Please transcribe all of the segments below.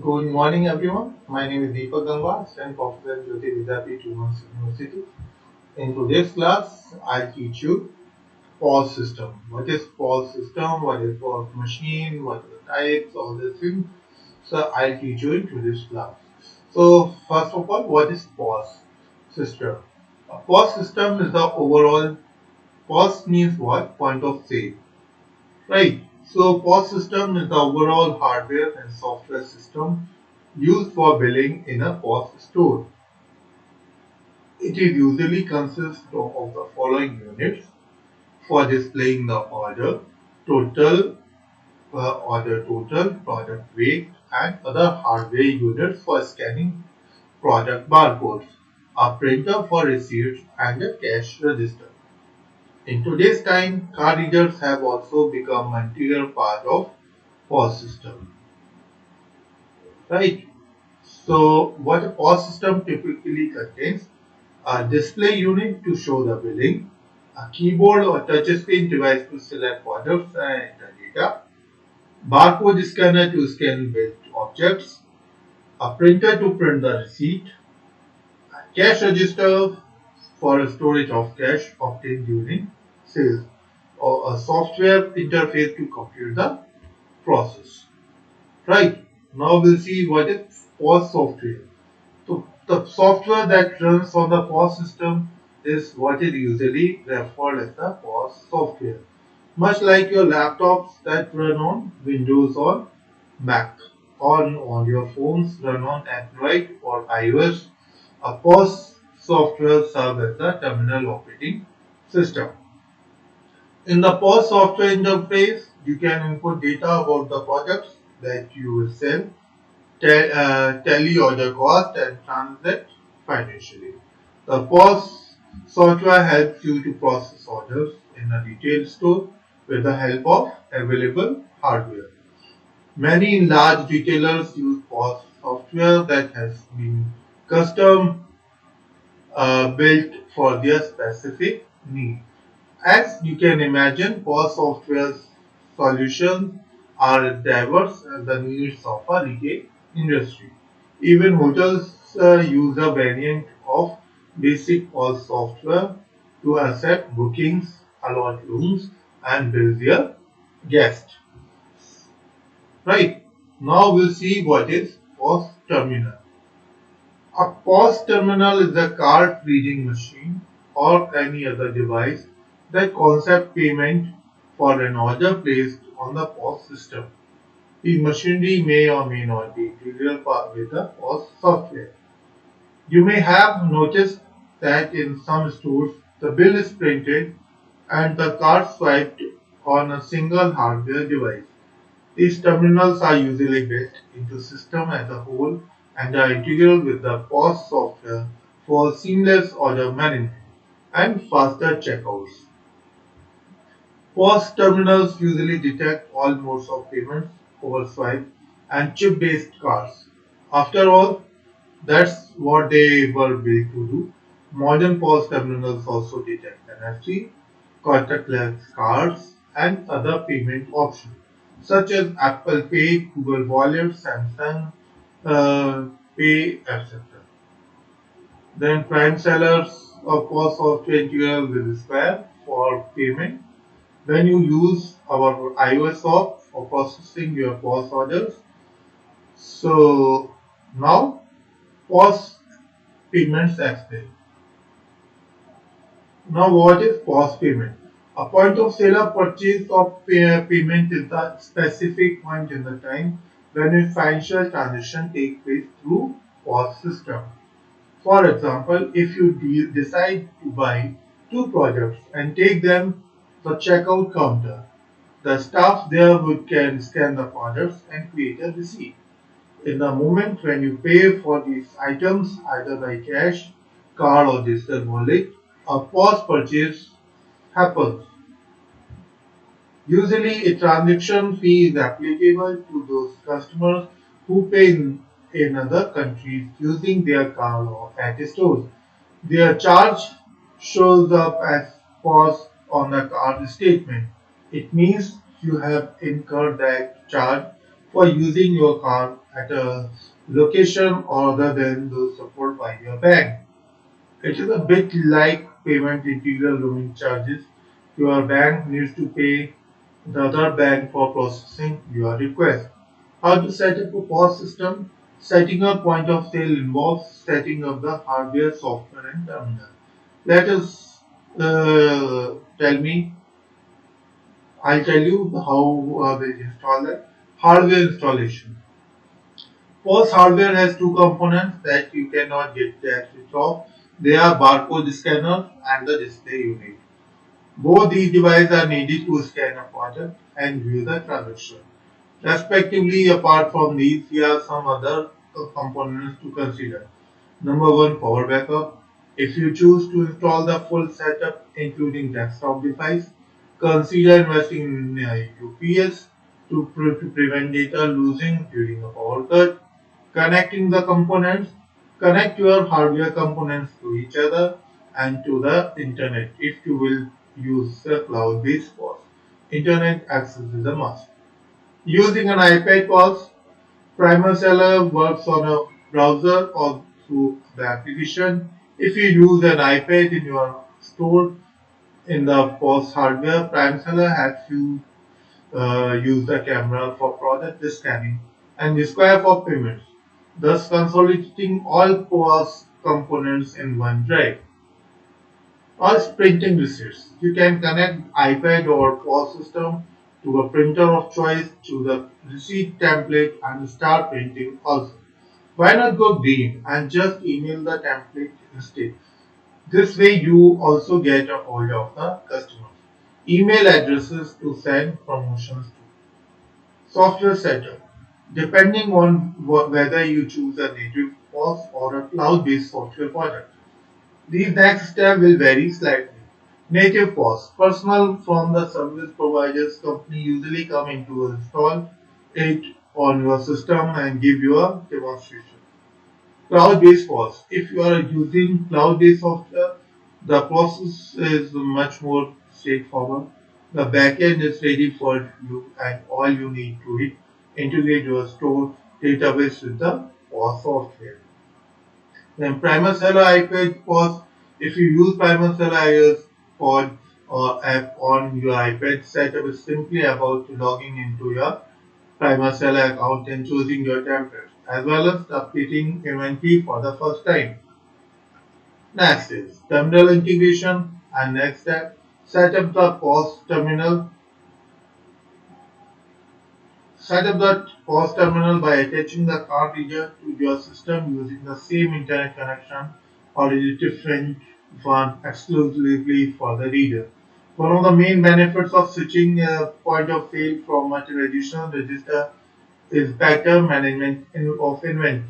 Good morning, everyone. My name is Deepak Gangwar, student professor in Jyoti Vidyapeeth Women's University. In today's class, I'll teach you POS system. What is POS system? What is POS machine? What are the types? All these things. So I'll teach you in today's class. So first of all, what is POS system? A POS system is the overall. POS means what? Point of sale. Right. So POS system is the overall hardware and software system used for billing in a POS store. It is usually consists of the following units for displaying the total, order total, product weight, and other hardware units for scanning product barcodes, a printer for receipts, and a cash register. In today's time, card readers have also become an integral part of POS system. Right. So what a POS system typically contains: a display unit to show the billing, a keyboard or touchscreen device to select products and enter data, barcode scanner to scan billed objects, a printer to print the receipt, a cash register for storage of cash obtained during sales, or a software interface to compute the process. Right. Now we'll see what is POS software. So the software that runs on the POS system is what is usually referred as the POS software. Much like your laptops that run on Windows or Mac, or on your phones run on Android or iOS, a POS software serves as the terminal operating system. In the POS software interface, you can input data about the products that you will sell, tally order cost, and transact financially. The POS software helps you to process orders in a retail store with the help of available hardware. Many large retailers use POS software that has been custom built for their specific need. As you can imagine, POS software solutions are diverse as the needs of a retail industry. Even hotels use a variant of basic POS software to accept bookings, allot rooms, and bill their guests. Right. Now we'll see what is POS terminal. A POS terminal is a card reading machine or any other device that accepts payment for an order placed on the POS system. The machinery may or may not be integral with the POS software. You may have noticed that in some stores the bill is printed and the card swiped on a single hardware device. These terminals are usually built into system as a whole and are integral with the POS software for seamless order management and faster checkouts. POS terminals usually detect all modes of payments over swipe and chip-based cards. After all, that's what they were built to do. Modern POS terminals also detect NFC, contactless cards, and other payment options, such as Apple Pay, Google Wallet, Samsung Pay, etc. Then prime sellers of POS software integral with Square for payment. When you use our iOS app for processing your POS orders, so now POS payments explain. Now what is POS payment? A point of sale purchase of payment is the specific point in the time when a financial transaction takes place through POS system. For example, if you decide to buy two products and take them to the checkout counter, the staff there would can scan the products and create a receipt. In the moment when you pay for these items, either by cash, card, or digital wallet, a POS purchase happens. Usually, a transaction fee is applicable to those customers who pay in other countries using their card or at stores. Their charge shows up as POS on the card statement. It means you have incurred that charge for using your card at a location other than those supported by your bank. It is a bit like payment integral roaming charges. Your bank needs to pay the other bank for processing your request. How to set up a POS system? Setting up point of sale involves setting up the hardware, software, and terminal. Let us tell me. I'll tell you how they install that. Hardware installation. POS hardware has two components that you cannot get that switch off. They are barcode scanner and the display unit. Both these devices are needed to scan a product and view the transaction. Respectively, apart from these, here are some other components to consider. Number one, power backup. If you choose to install the full setup, including desktop device, consider investing in a UPS to prevent data losing during a power cut. Connecting the components, connect your hardware components to each other and to the internet if you will use the cloud-based POS. Internet access is a must. Using an iPad POS, Primer Seller works on a browser or through the application. If you use an iPad in your store in the POS hardware, Prime Seller helps you use the camera for product scanning and Square for payments, thus consolidating all POS components in one drive. Or printing receipts. You can connect iPad or POS system to a printer of choice to the receipt template and start printing also. Why not go green and just email the template instead? This way you also get a hold of the customers. Email addresses to send promotions to. Software setup. Depending on whether you choose a native POS or a cloud-based software product. The next step will vary slightly. Native POS. Personal from the service provider's company usually come in to install it on your system and give you a demonstration. Cloud-based POS. If you are using cloud-based software, the process is much more straightforward. The backend is ready for you and all you need to integrate your store database with the POS software. Then Primer Seller iPad POS. If you use Primer Seller iOS pod or app on your iPad, setup is simply about logging into your Primer Seller account and choosing your template, as well as updating inventory for the first time. Next is terminal integration, and next step, set up the POS terminal. Set up the POS terminal by attaching the card reader to your system using the same internet connection or a different one exclusively for the reader. One of the main benefits of switching a point of sale from a traditional register is better management of inventory.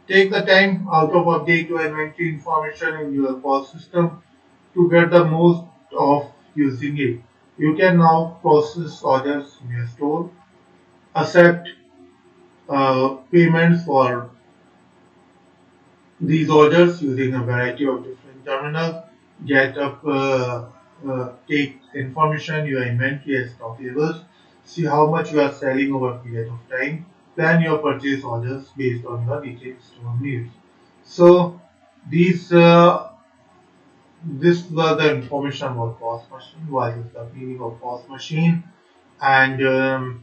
Take the time out of update to inventory information in your POS system to get the most of using it. You can now process orders in your store, accept payments for these orders using a variety of different terminals, get up, take information, your inventory as stock levels, see how much you are selling over a period of time, plan your purchase orders based on your retail store needs. So these this was the information about POS machine. What is the meaning of POS machine? And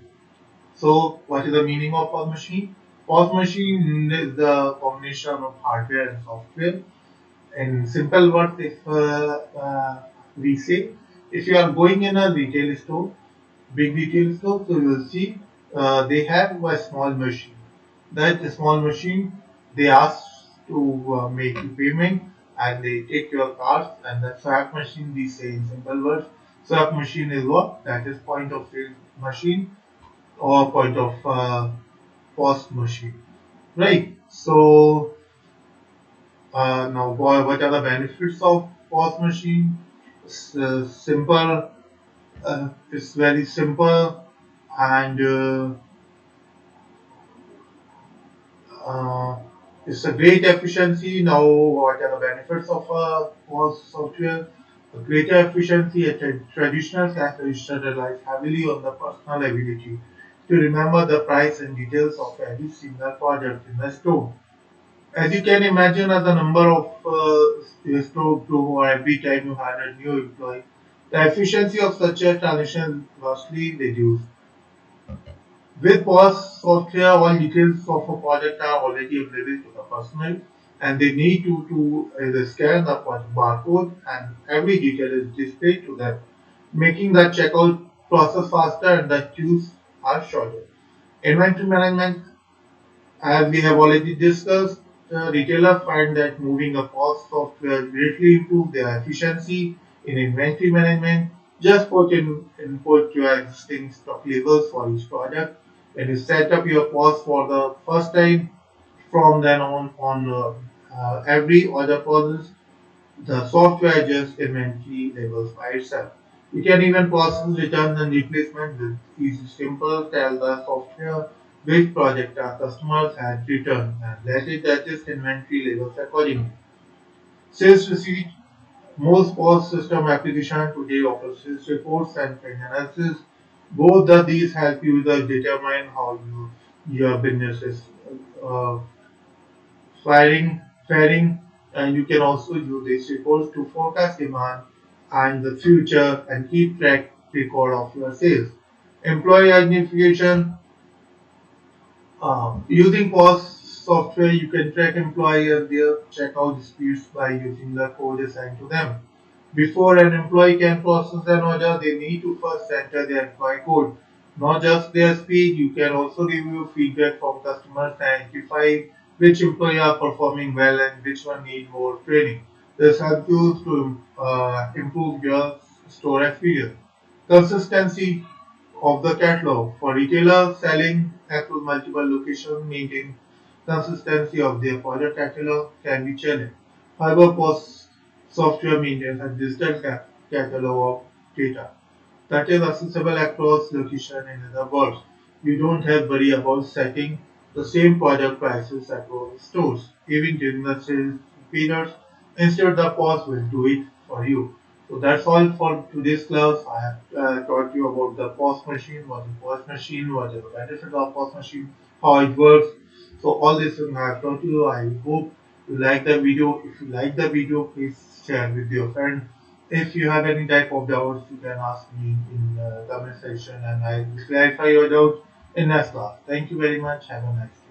so, what is the meaning of POS machine? POS machine is the combination of hardware and software. In simple words, if we say, if you are going in a retail store, big retail store, so you will see they have a small machine. That small machine, they ask to make you payment and they take your cards and the swap machine, we say in simple words, swap machine is what? That is point of sale machine or point of POS machine, right? So now what are the benefits of POS machine? It's simple, it's very simple and uh, it's a great efficiency. Now what are the benefits of POS software? A greater efficiency. A traditional cash register relies heavily on the personal ability to remember the price and details of every single product in the store. As you can imagine, as the number of store grew or every time you had a new employee, the efficiency of such a transition vastly reduced. With POS software, all details of a product are already available to the customer, and they need to scan the barcode, and every detail is displayed to them, making the checkout process faster and the queues are shorter. Inventory management, as we have already discussed, the retailer find that moving a POS software greatly improve their efficiency in inventory management. Just put in input your existing stock levels for each product. When you set up your POS for the first time, from then on every order process, the software adjusts inventory levels by itself. You can even process returns and replacement with easy simple tell the software which project our customers had returned and let it adjust inventory levels accordingly. Sales receipt, most POS system application today offer sales reports and trend analysis. Both of these help you determine how your business is uh, faring, and you can also use these reports to forecast demand and the future and keep track record of your sales. Employee identification, using POS software, you can track employee and their checkout disputes by using the code assigned to them. Before an employee can process an order, they need to first enter their employee code. Not just their speed, you can also review feedback from customers and identify which employee are performing well and which one need more training. This helps you to improve your store experience. Consistency of the catalog. For retailers selling across multiple locations, maintaining consistency of their product catalog can be challenging. However, POS software maintains a digital catalog of data that is accessible across location. In other words, you don't have to worry about setting the same product prices across stores, even during the sales periods. Instead, the POS will do it for you. So that's all for today's class. I have taught you about the POS machine, what is POS machine, what are the benefits of POS machine, how it works. So all this thing I have taught you. I hope you like the video. If you like the video, please share with your friends. If you have any type of doubts, you can ask me in the comment section and I will clarify your doubt in next class. Thank you very much. Have a nice day.